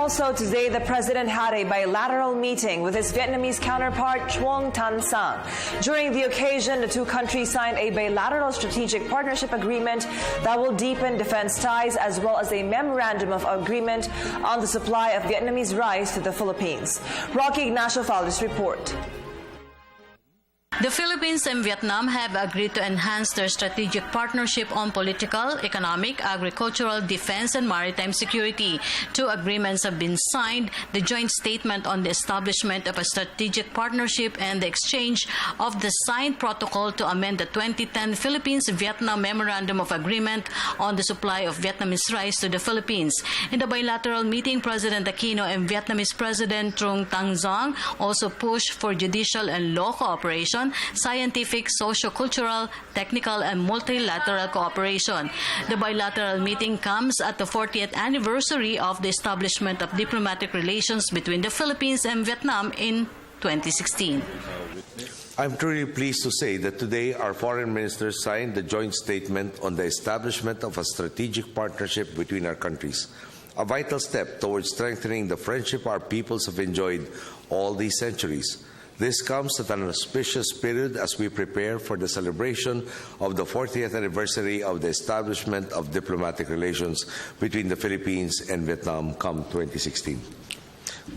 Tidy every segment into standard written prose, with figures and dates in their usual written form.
Also today, the President had a bilateral meeting with his Vietnamese counterpart Truong Tan Sang. During the occasion, the two countries signed a bilateral strategic partnership agreement that will deepen defense ties, as well as a memorandum of agreement on the supply of Vietnamese rice to the Philippines. Rocky Ignacio filed this report. The Philippines and Vietnam have agreed to enhance their strategic partnership on political, economic, agricultural, defense, and maritime security. Two agreements have been signed: the joint statement on the establishment of a strategic partnership and the exchange of the signed protocol to amend the 2010 Philippines-Vietnam Memorandum of Agreement on the supply of Vietnamese rice to the Philippines. In the bilateral meeting, President Aquino and Vietnamese President Truong Tan Sang also pushed for judicial and law cooperation, scientific, socio-cultural, technical, and multilateral cooperation. The bilateral meeting comes at the 40th anniversary of the establishment of diplomatic relations between the Philippines and Vietnam in 2016. I'm truly pleased to say that today our foreign ministers signed the joint statement on the establishment of a strategic partnership between our countries, a vital step towards strengthening the friendship our peoples have enjoyed all these centuries. This comes at an auspicious period as we prepare for the celebration of the 40th anniversary of the establishment of diplomatic relations between the Philippines and Vietnam come 2016.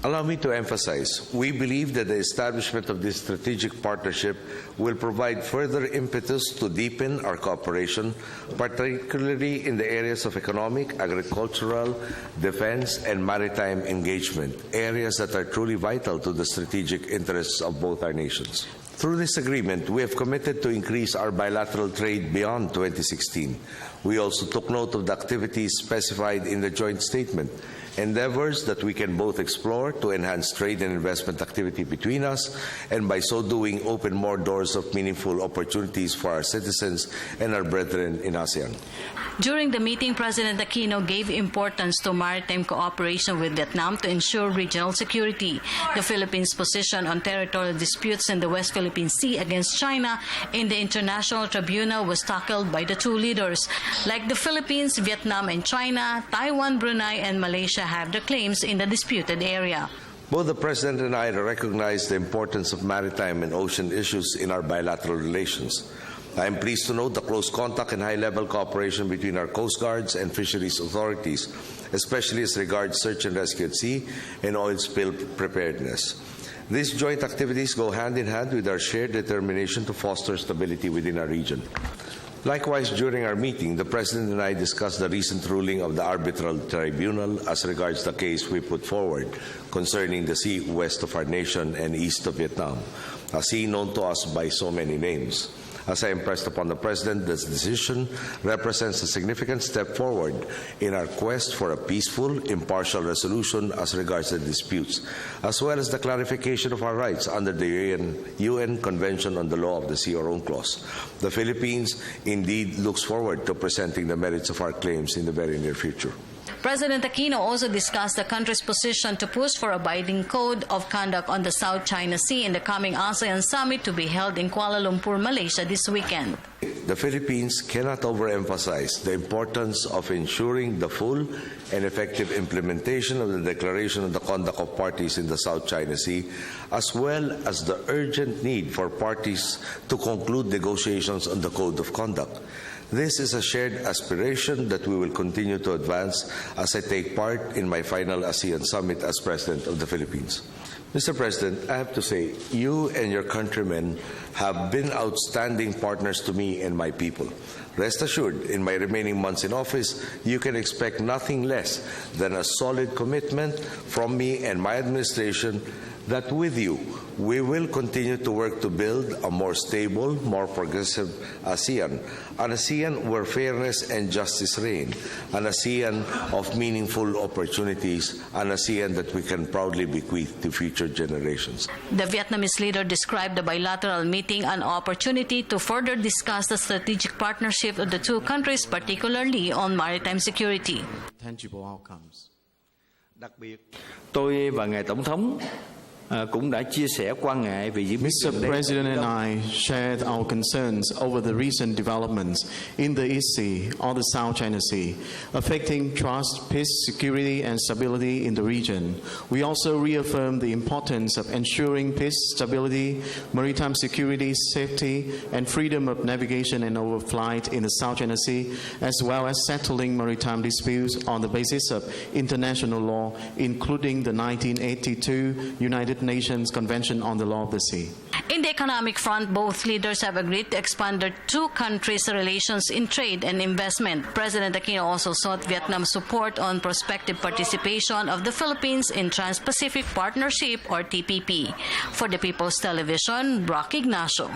Allow me to emphasize, we believe that the establishment of this strategic partnership will provide further impetus to deepen our cooperation, particularly in the areas of economic, agricultural, defense, and maritime engagement, areas that are truly vital to the strategic interests of both our nations. Through this agreement, we have committed to increase our bilateral trade beyond 2016. We also took note of the activities specified in the joint statement, endeavors that we can both explore to enhance trade and investment activity between us, and by so doing open more doors of meaningful opportunities for our citizens and our brethren in ASEAN. During the meeting, President Aquino gave importance to maritime cooperation with Vietnam to ensure regional security. The Philippines' position on territorial disputes in the West Philippine Sea against China in the International Tribunal was tackled by the two leaders. Like the Philippines, Vietnam, and China, Taiwan, Brunei, and Malaysia have their claims in the disputed area. Both the President and I recognize the importance of maritime and ocean issues in our bilateral relations. I am pleased to note the close contact and high-level cooperation between our Coast Guards and fisheries authorities, especially as regards search and rescue at sea and oil spill preparedness. These joint activities go hand in hand with our shared determination to foster stability within our region. Likewise, during our meeting, the President and I discussed the recent ruling of the Arbitral Tribunal as regards the case we put forward concerning the sea west of our nation and east of Vietnam, a sea known to us by so many names. As I impressed upon the President, this decision represents a significant step forward in our quest for a peaceful, impartial resolution as regards the disputes, as well as the clarification of our rights under the UN Convention on the Law of the Sea or UNCLOS. The Philippines indeed looks forward to presenting the merits of our claims in the very near future. President Aquino also discussed the country's position to push for a binding code of conduct on the South China Sea in the coming ASEAN summit to be held in Kuala Lumpur, Malaysia this weekend. The Philippines cannot overemphasize the importance of ensuring the full and effective implementation of the Declaration on the Conduct of Parties in the South China Sea, as well as the urgent need for parties to conclude negotiations on the Code of Conduct. This is a shared aspiration that we will continue to advance as I take part in my final ASEAN Summit as President of the Philippines. Mr. President, I have to say, you and your countrymen have been outstanding partners to me and my people. Rest assured, in my remaining months in office, you can expect nothing less than a solid commitment from me and my administration that with you, we will continue to work to build a more stable, more progressive ASEAN, an ASEAN where fairness and justice reign, an ASEAN of meaningful opportunities, an ASEAN that we can proudly bequeath to future generations. The Vietnamese leader described the bilateral meeting an opportunity to further discuss the strategic partnership of the two countries, particularly on maritime security. Tôi và Ngài Tổng thống cũng đã chia sẻ quan ngại về diễn biến Mr. gần đây. President and I shared our concerns over the recent developments in the East Sea or the South China Sea, affecting trust, peace, security, and stability in the region. We also reaffirmed the importance of ensuring peace, stability, maritime security, safety, and freedom of navigation and overflight in the South China Sea, as well as settling maritime disputes on the basis of international law, including the 1982 United Nations Convention on the Law of the Sea. In the economic front, both leaders have agreed to expand their two countries' relations in trade and investment. President Aquino also sought Vietnam's support on prospective participation of the Philippines in Trans-Pacific Partnership or TPP. For the People's Television, Rocky Ignacio.